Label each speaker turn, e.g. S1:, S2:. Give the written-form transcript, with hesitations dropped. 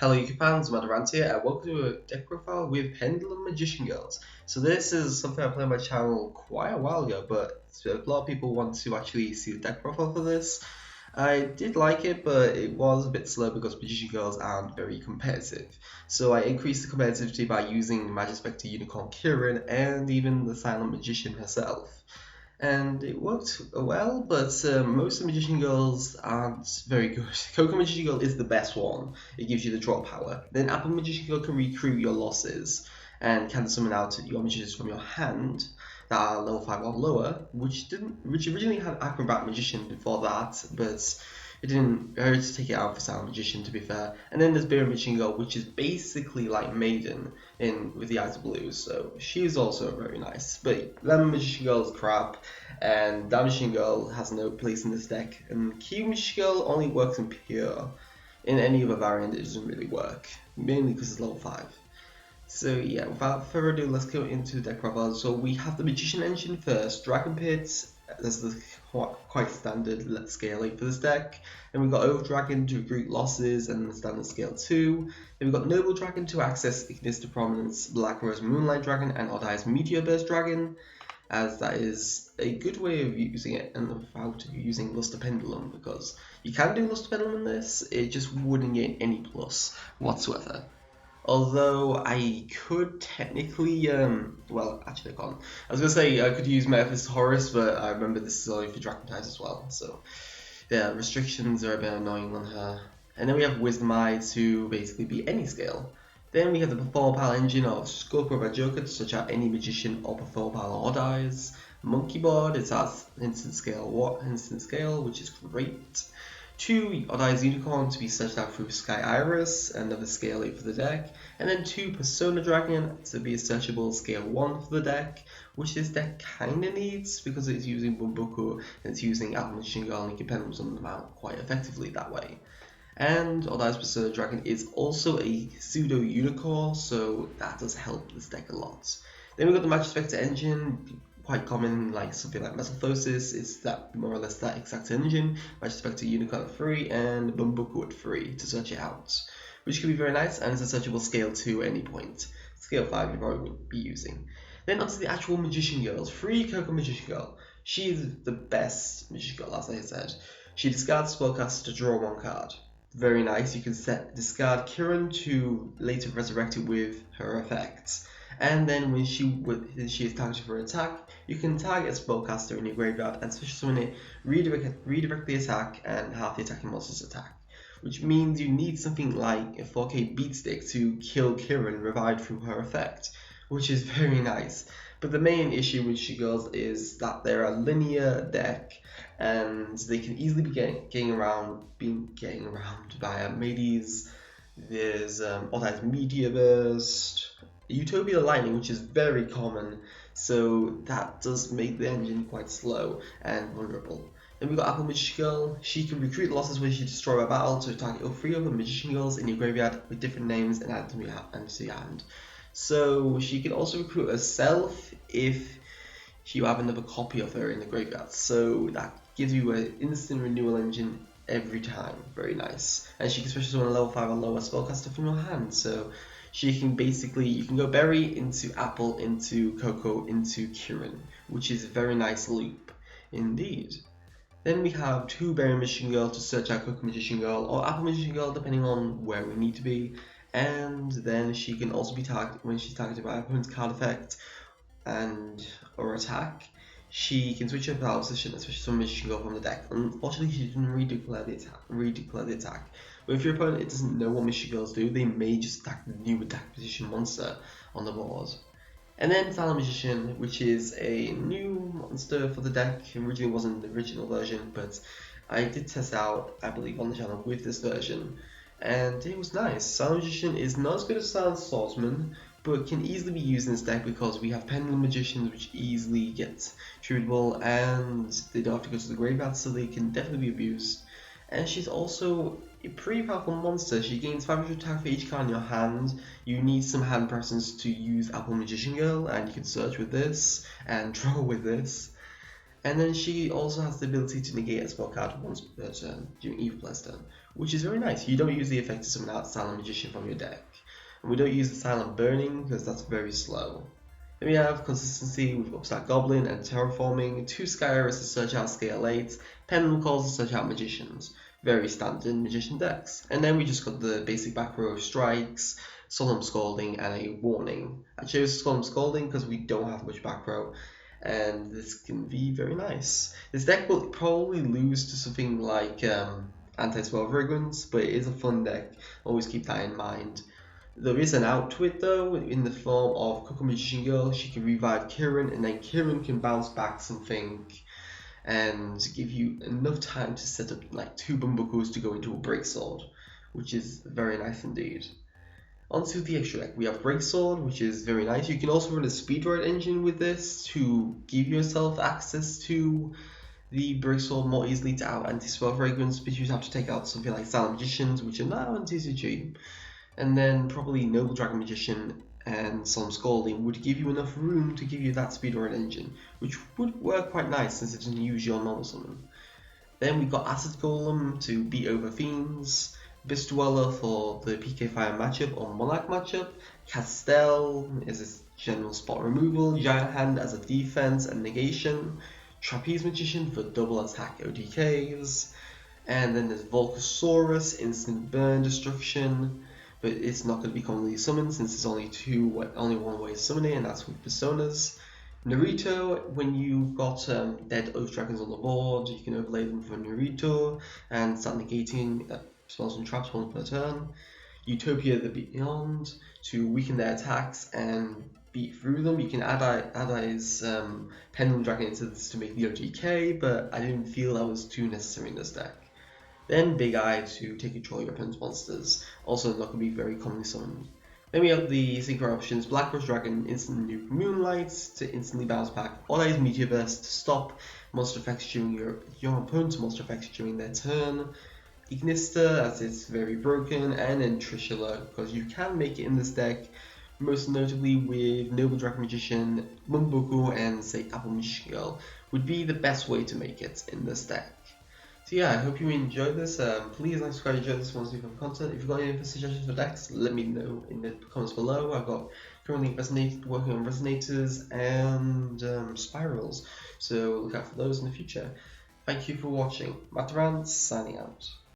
S1: Hello YouTube fans, Madarant here, and welcome to a deck profile with Pendulum Magician Girls. So this is something I played on my channel quite a while ago, but a lot of people want to actually see the deck profile for this. I did like it, but it was a bit slow because Magician Girls aren't very competitive. So I increased the competitivity by using Magic Spectre Unicorn Kirin and even the Silent Magician herself. And it worked well, but most of the Magician Girls aren't very good. Coco Magician Girl is the best one. It gives you the draw power. Then Apple Magician Girl can recruit your losses and can summon out your magicians from your hand that are level 5 or lower, which originally had Acrobat Magician before that, but it didn't hurt to take it out for Silent Magician, to be fair. And then there's Bear Magician Girl, which is basically like Maiden with the eyes of blue, so she's also very nice. But Lemon Magician Girl is crap, and Damn Magician Girl has no place in this deck. And Key Magician Girl only works in Pure. In any other variant, it doesn't really work, mainly because it's level 5. So yeah, without further ado, let's go into the deck profile. So we have the Magician Engine first, Dragon Pit. That's the quite standard scale 8 for this deck. Then we've got Oak Dragon to recruit losses and standard scale 2. Then we've got Noble Dragon to access Ignis to Prominence, Black Rose Moonlight Dragon, and Odd Eyes Meteor Burst Dragon, as that is a good way of using it and without using Luster Pendulum, because you can do Luster Pendulum in this, it just wouldn't gain any plus whatsoever. Although I could technically, well, actually I can't. I was going to say I could use Metaphys Horus, but I remember this is only for Dragontize as well, so yeah, restrictions are a bit annoying on her. And then we have Wisdom Eye to basically be any scale. Then we have the Perform Pal engine of Sculptor by Joker to search out any magician or Perform Pal or Odd Eyes. Monkey Board, it has instant scale, which is great. 2 Odd Eyes Unicorn to be searched out through Sky Iris, another scale 8 for the deck, and then 2 Persona Dragon to be a searchable scale 1 for the deck, which this deck kinda needs because it's using Bumbuku and it's using Apple Magician Girl and you can Pendulum summon them out quite effectively that way. And Odd Eyes Persona Dragon is also a pseudo unicorn, so that does help this deck a lot. Then we've got the Magic Spectre engine, quite common, like something like Metamorphosis, is that more or less that exact engine. Magic Spectre Unicorn at 3 and Bumbuku at 3 to search it out, which can be very nice, and it's a searchable scale 2 at any point. Scale 5 you probably wouldn't be using. Then onto the actual Magician Girls. Free Coco Magician Girl. She's the best Magician Girl, as I said. She discards Spellcaster to draw 1 card. Very nice. You can discard Kirin to later resurrect it with her effects. And then when she is targeted for an attack, you can target a spellcaster in your graveyard and special summon it, redirect the attack, and half the attacking monster's attack. Which means you need something like a 4K Beatstick to kill Kirin revived through her effect, which is very nice. But the main issue with Magician Girls is that they're a linear deck, and they can easily be getting around by Mades. There's Odd Eyes Meteor Burst, Utopia Lightning, which is very common, so that does make the engine quite slow and vulnerable. Then we've got Apple Magician Girl. She can recruit losses when she destroys a battle to target all 3 other Magician Girls in your graveyard with different names and add them to your hand. So she can also recruit herself if you have another copy of her in the graveyard, so that gives you an instant renewal engine every time. Very nice. And she can special summon a level 5 or lower spellcaster from your hand, so she can basically, you can go Berry into Apple, into Coco, into Kirin, which is a very nice loop indeed. Then we have 2 Berry Magician Girl to search out Coco Magician Girl or Apple Magician Girl, depending on where we need to be. And then she can also be targeted when she's targeted by an opponent's card effect or attack. She can switch her power position and switch some Magician Girl from the deck. Unfortunately, she didn't redeclare the attack. But if your opponent doesn't know what Magician Girls do, they may just attack the new attack position monster on the board. And then Silent Magician, which is a new monster for the deck. Originally wasn't the original version, but I did test out, I believe, on the channel with this version, and it was nice. Silent Magician is not as good as Silent Swordsman, but can easily be used in this deck because we have Pendulum Magicians which easily get tributable and they don't have to go to the graveyard, so they can definitely be abused. And she's also a pretty powerful monster. She gains 500 attack for each card in your hand. You need some hand presence to use Apple Magician Girl, and you can search with this and draw with this. And then she also has the ability to negate a spell card once per turn during either player's turn, which is very nice. You don't use the effect to summon out Silent Magician from your deck. And we don't use the Silent Burning because that's very slow. Then we have Consistency with Upstart Goblin and Terraforming, 2 Skyros to search out Scale 8, Pendulum Calls to search out Magicians. Very standard Magician decks. And then we just got the basic back row of Strikes, Solemn Scalding, and a Warning. I chose Solemn Scalding because we don't have much back row, and this can be very nice. This deck will probably lose to something like Anti-Spell Fragrance, but it is a fun deck. Always keep that in mind. There is an out to it though, in the form of Coco Magician Girl. She can revive Kieran, and then Kieran can bounce back something and give you enough time to set up like 2 Bumbuckles to go into a Breaksword, which is very nice indeed. Onto the extra deck, we have Breaksword, which is very nice. You can also run a Speedroid engine with this to give yourself access to the Breaksword more easily to out Anti-Spell Fragrance, but you have to take out something like Silent Magicians, which are now anti-CG. And then probably Noble Dragon Magician and Solemn Scalding would give you enough room to give you that Speedroid engine, which would work quite nice since it doesn't use your normal summon. Then we got Acid Golem to beat over Fiends, Abyss Dweller for the PK Fire matchup or Monarch matchup, Castell is its general spot removal, Giant Hand as a defense and negation, Trapeze Magician for double attack OTKs, and then there's Volcasaurus, instant burn destruction, but it's not going to be commonly summoned since there's only one way to summon it, and that's with Personas. Naruto, when you've got dead Oath Dragons on the board, you can overlay them for Naruto and start negating spells and traps one per turn. Utopia the Beyond to weaken their attacks and beat through them. You can add his Pendulum Dragon into this to make the OTK, but I didn't feel that was too necessary in this deck. Then Big Eye to take control of your opponent's monsters, also not going to be very commonly summoned. Then we have the synchro options, Black Rose Dragon, instant nuke Moonlight to instantly bounce back, Odd Eyes Meteor Burst to stop monster effects during your opponent's monster effects during their turn, Ignista as it's very broken, and then Trishula because you can make it in this deck, most notably with Noble Dragon Magician, Mumbuku, and say Apple Magician Girl would be the best way to make it in this deck. So yeah, I hope you enjoyed this. Please like, subscribe, enjoy this one, for content. If you've got any suggestions for decks, let me know in the comments below. I've got currently working on Resonators and Spirals, so look out for those in the future. Thank you for watching. Matarant signing out.